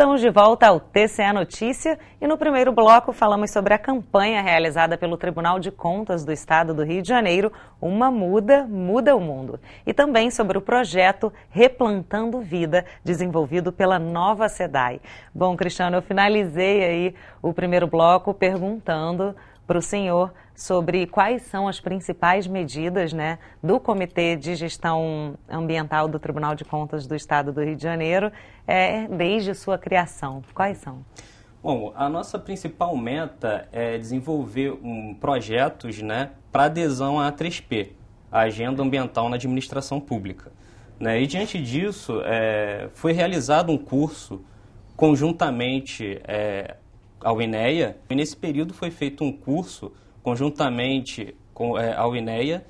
Estamos de volta ao TCE Notícia e no primeiro bloco falamos sobre a campanha realizada pelo Tribunal de Contas do Estado do Rio de Janeiro, Uma Muda, Muda o Mundo. E também sobre o projeto Replantando Vida, desenvolvido pela Nova SEDAI. Bom, Cristiano, eu finalizei aí o primeiro bloco perguntando para o senhor sobre quais são as principais medidas, né, do Comitê de Gestão Ambiental do Tribunal de Contas do Estado do Rio de Janeiro, desde sua criação. Quais são? Bom, a nossa principal meta é desenvolver projetos, né, para adesão à A3P, a Agenda Ambiental na Administração Pública. Né? E diante disso, foi realizado um curso conjuntamente ao INEA, e nesse período foi feito um curso conjuntamente com ao INEA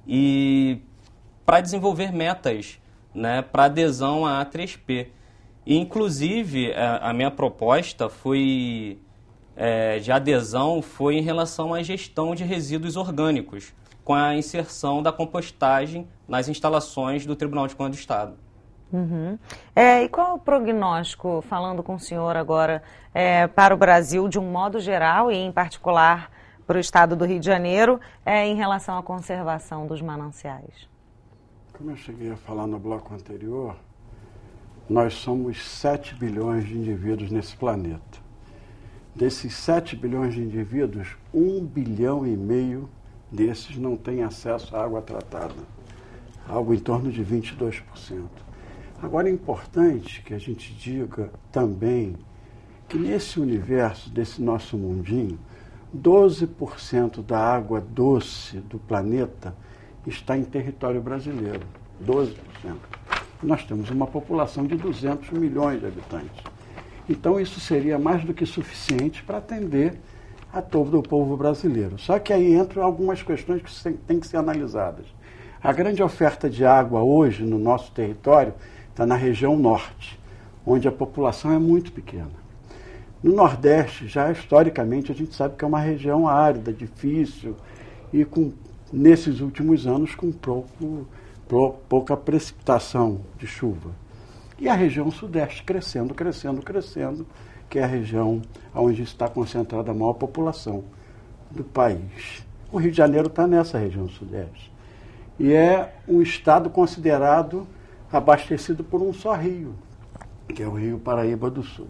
e para desenvolver metas, né, para adesão à A3P. E, inclusive, a minha proposta de adesão foi em relação à gestão de resíduos orgânicos, com a inserção da compostagem nas instalações do Tribunal de Contas do Estado. Uhum. E qual é o prognóstico, falando com o senhor agora, para o Brasil, de um modo geral e em particular para o Estado do Rio de Janeiro, em relação à conservação dos mananciais? Como eu cheguei a falar no bloco anterior, nós somos 7 bilhões de indivíduos nesse planeta. Desses 7 bilhões de indivíduos, 1,5 bilhão desses não têm acesso à água tratada, algo em torno de 22%. Agora é importante que a gente diga também que nesse universo, desse nosso mundinho, 12% da água doce do planeta está em território brasileiro. 12%. Nós temos uma população de 200 milhões de habitantes. Então isso seria mais do que suficiente para atender a todo o povo brasileiro. Só que aí entram algumas questões que têm que ser analisadas. A grande oferta de água hoje no nosso território está na região norte, onde a população é muito pequena. No Nordeste, já historicamente, a gente sabe que é uma região árida, difícil, e nesses últimos anos com pouca precipitação de chuva. E a região Sudeste crescendo, que é a região onde está concentrada a maior população do país. O Rio de Janeiro está nessa região Sudeste. E é um estado considerado abastecido por um só rio, que é o Rio Paraíba do Sul.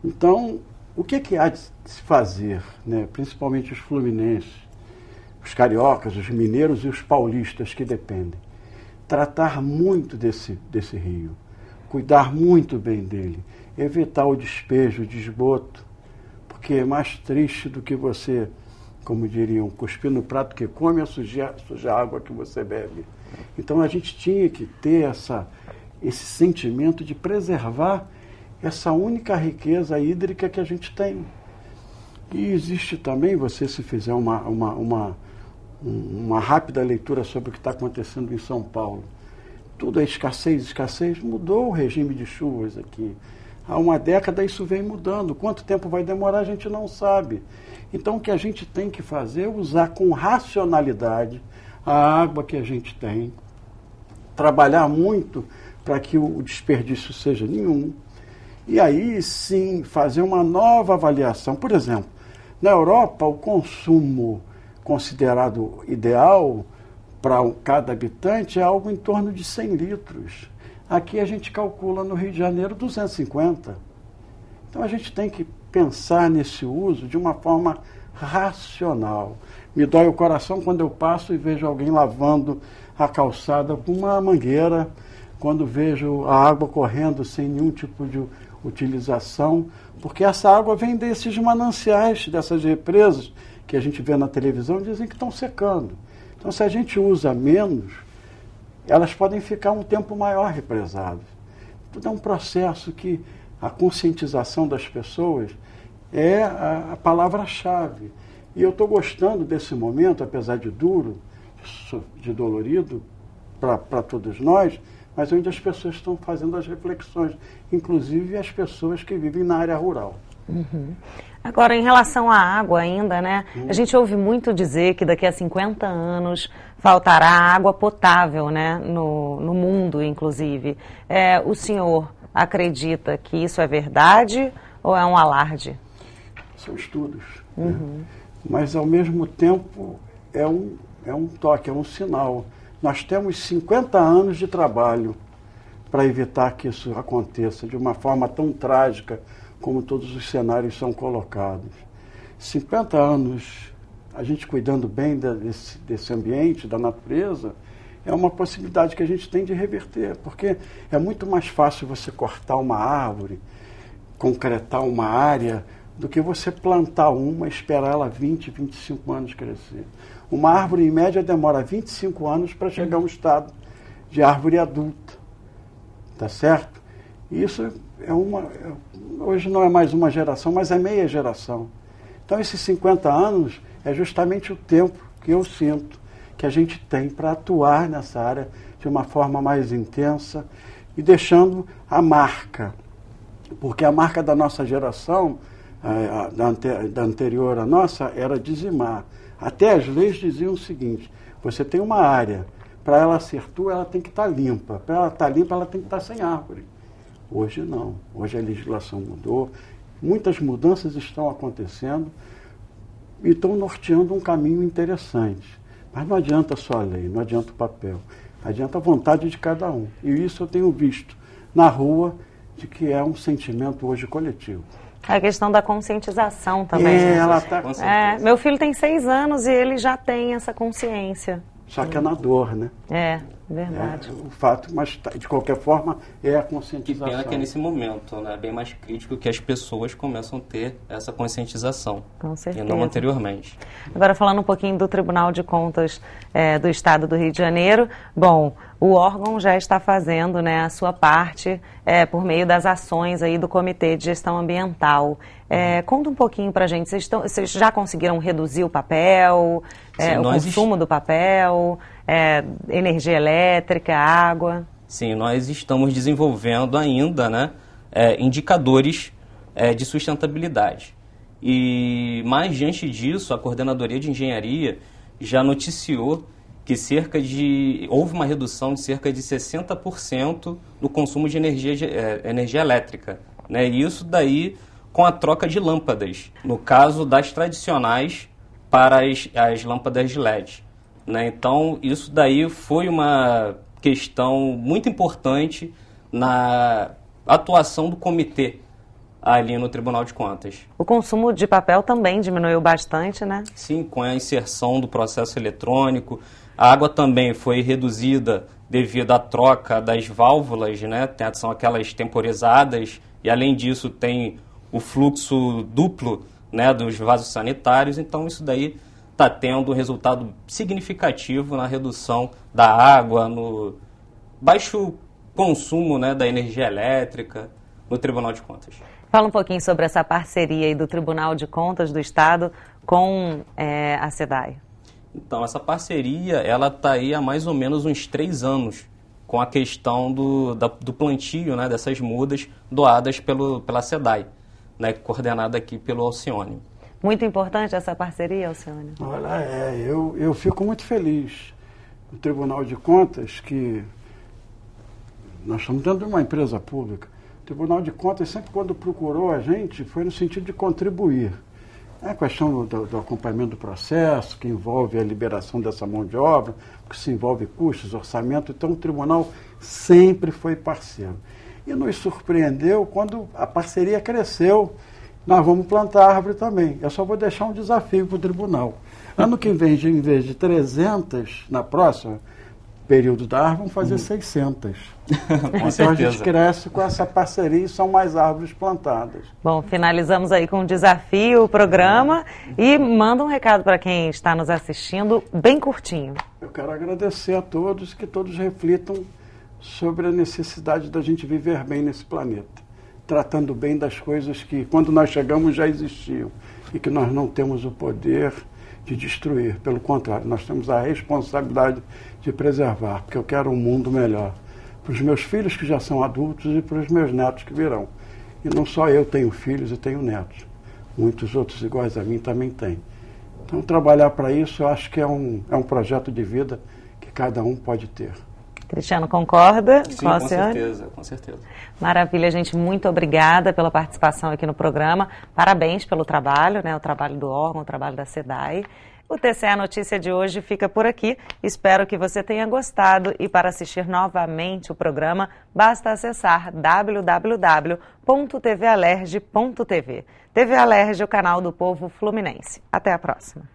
Então, o que há de se fazer, né? Principalmente os fluminenses, os cariocas, os mineiros e os paulistas que dependem? Tratar muito desse rio, cuidar muito bem dele, evitar o despejo de esgoto, porque é mais triste do que você, como diriam, cuspir no prato que come, sujar a água que você bebe. Então a gente tinha que ter esse sentimento de preservar essa única riqueza hídrica que a gente tem. E existe também, você se fizer uma rápida leitura sobre o que está acontecendo em São Paulo, tudo é escassez, mudou o regime de chuvas aqui. Há uma década isso vem mudando. Quanto tempo vai demorar a gente não sabe. Então o que a gente tem que fazer é usar com racionalidade a água que a gente tem, trabalhar muito para que o desperdício seja nenhum, e aí sim fazer uma nova avaliação. Por exemplo, na Europa o consumo considerado ideal para cada habitante é algo em torno de 100 litros. Aqui a gente calcula no Rio de Janeiro 250. Então a gente tem que pensar nesse uso de uma forma racional. Me dói o coração quando eu passo e vejo alguém lavando a calçada com uma mangueira, quando vejo a água correndo sem nenhum tipo de utilização, porque essa água vem desses mananciais, dessas represas que a gente vê na televisão, dizem que estão secando. Então, se a gente usa menos, elas podem ficar um tempo maior represadas. Tudo é um processo que a conscientização das pessoas é a palavra-chave. E eu estou gostando desse momento, apesar de duro, de dolorido para todos nós, mas onde as pessoas estão fazendo as reflexões, inclusive as pessoas que vivem na área rural. Uhum. Agora, em relação à água ainda, né? A gente ouve muito dizer que daqui a 50 anos faltará água potável, né? No mundo, inclusive. O senhor acredita que isso é verdade ou é um alarde? São estudos. Né? Mas, ao mesmo tempo, é um toque, é um sinal. Nós temos 50 anos de trabalho para evitar que isso aconteça de uma forma tão trágica como todos os cenários são colocados. 50 anos a gente cuidando bem desse ambiente, da natureza, é uma possibilidade que a gente tem de reverter, porque é muito mais fácil você cortar uma árvore, concretar uma área, do que você plantar uma e esperar ela 20, 25 anos crescer. Uma árvore, em média, demora 25 anos para chegar a um estado de árvore adulta. Tá certo? Isso hoje não é mais uma geração, mas é meia geração. Então, esses 50 anos é justamente o tempo que eu sinto que a gente tem para atuar nessa área de uma forma mais intensa e deixando a marca. Porque a marca da nossa geração, da anterior à nossa, era dizimar. Até as leis diziam o seguinte: você tem uma área, para ela ser tua, ela tem que estar limpa. Para ela estar limpa, ela tem que estar sem árvore. Hoje não. Hoje a legislação mudou. Muitas mudanças estão acontecendo e estão norteando um caminho interessante. Mas não adianta só a lei, não adianta o papel. Adianta a vontade de cada um. E isso eu tenho visto na rua, de que é um sentimento hoje coletivo. A questão da conscientização também. Ela está... Meu filho tem 6 anos e ele já tem essa consciência. Só que é na dor, né? Verdade. O fato, mas de qualquer forma é a conscientização. Que pena que é nesse momento, né? É bem mais crítico que as pessoas começam a ter essa conscientização. Com certeza. E não anteriormente. Agora, falando um pouquinho do Tribunal de Contas do Estado do Rio de Janeiro, bom, o órgão já está fazendo, né, a sua parte por meio das ações aí do Comitê de Gestão Ambiental. Conta um pouquinho para a gente, vocês já conseguiram reduzir o papel, o consumo do papel, energia elétrica, água? Sim, nós estamos desenvolvendo ainda, né, indicadores de sustentabilidade. Mas diante disso, a Coordenadoria de Engenharia já noticiou que houve uma redução de cerca de 60% no consumo de energia elétrica. Né? E isso daí com a troca de lâmpadas, no caso das tradicionais para as lâmpadas de LED. Né? Então, isso daí foi uma questão muito importante na atuação do comitê ali no Tribunal de Contas. O consumo de papel também diminuiu bastante, né? Sim, com a inserção do processo eletrônico. A água também foi reduzida devido à troca das válvulas, né? São aquelas temporizadas, e além disso tem o fluxo duplo, né, dos vasos sanitários. Então isso daí está tendo um resultado significativo na redução da água, no baixo consumo, né, da energia elétrica no Tribunal de Contas. Fala um pouquinho sobre essa parceria aí do Tribunal de Contas do Estado com a SEDAI. Então, essa parceria, ela está aí há mais ou menos uns 3 anos, com a questão do plantio, né, dessas mudas doadas pela SEDAI, né, coordenada aqui pelo Alcione. Muito importante essa parceria, Alcione? Olha, eu fico muito feliz. O Tribunal de Contas, que nós estamos dentro de uma empresa pública, o Tribunal de Contas sempre quando procurou a gente foi no sentido de contribuir. É a questão do acompanhamento do processo, que envolve a liberação dessa mão de obra, que se envolve custos, orçamento. Então, o tribunal sempre foi parceiro. E nos surpreendeu quando a parceria cresceu. Nós vamos plantar árvore também. Eu só vou deixar um desafio para o tribunal. Ano que vem, em vez de 300, na próxima período da árvore, vamos fazer 600. Com então certeza. A gente cresce com essa parceria e são mais árvores plantadas. Bom, finalizamos aí com um desafio o programa e manda um recado para quem está nos assistindo, bem curtinho. Eu quero agradecer a todos, que todos reflitam sobre a necessidade da gente viver bem nesse planeta, tratando bem das coisas que, quando nós chegamos, já existiam e que nós não temos o poder de destruir. Pelo contrário, nós temos a responsabilidade de preservar, porque eu quero um mundo melhor para os meus filhos que já são adultos e para os meus netos que virão. E não só eu tenho filhos e tenho netos, muitos outros iguais a mim também têm. Então, trabalhar para isso, eu acho que é um projeto de vida que cada um pode ter. Cristiano, concorda? Sim, com certeza, com certeza. Maravilha, gente. Muito obrigada pela participação aqui no programa. Parabéns pelo trabalho, né? O trabalho do órgão, o trabalho da SEDAI. O TCE Notícia de hoje fica por aqui. Espero que você tenha gostado e para assistir novamente o programa, basta acessar www.tvalerj.tv. TV Alerj, o canal do povo fluminense. Até a próxima.